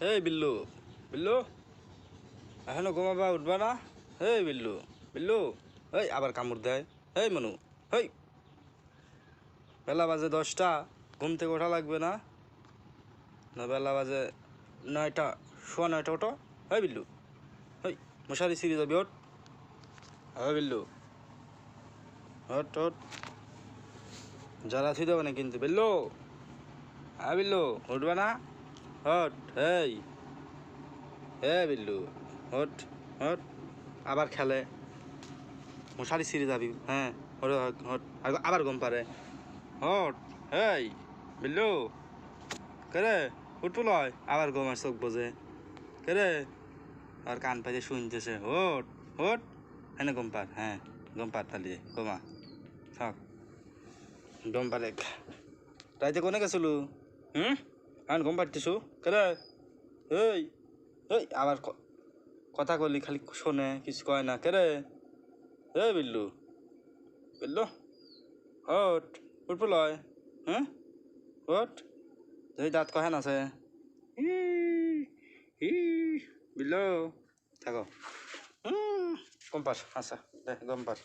এই বিল্লু, বিল্লু এখনো ঘুমাবা উঠবা না? এই বিল্লু, বিল্লু, এই আবার কামড় দেয়। এই মনু, এই বেলা বাজে 10টা, ঘুম থেকে ওঠা লাগবে না? না বেলা বাজে 9টা, সোয়া 9টা ওঠো। এই বিল্লু, এই মশারি ছিঁড়ে যাবি, ওঠ। হ্যাঁ বিল্লু, ওঠ ওঠ, যারা থুই দেবে না কিন্তু। বিল্লু, হ্যাঁ বিল্লু, উঠবে না? ওঠ, এই বিল্লু, ওঠ ওঠ, আবার খেলে, মশারি ছিঁড়ে যাবি। হ্যাঁ, ওঠ ওঠ, আবার ঘুম পারে। ওঠ, এই বিল্লু, কে রে? উঠবো লয়, আবার ঘুমার চোখ বোঝে। কে রে? আর কান পাইতে শুনতেছে। ওঠ ওঠ, হ্যাঁ ঘুম পার, হ্যাঁ ঘুম পার, তাহলে ঘুমা থাক, ঘুম পারে। রাইতে কোনে গেছিলু? আমি ঘুম পাড়তেছু। কে রে? এই এই আবার কথা কলি, খালি শোনে, কিছু কয় না। কে রে? এই বিল্লু, বিল্লু, ওঠ, উঠবো লয়। ওঠ, এই দাঁত কহেন আছে। ই ই বিল্লু, থাকো। গম পাস, আচ্ছা দে গম পাস।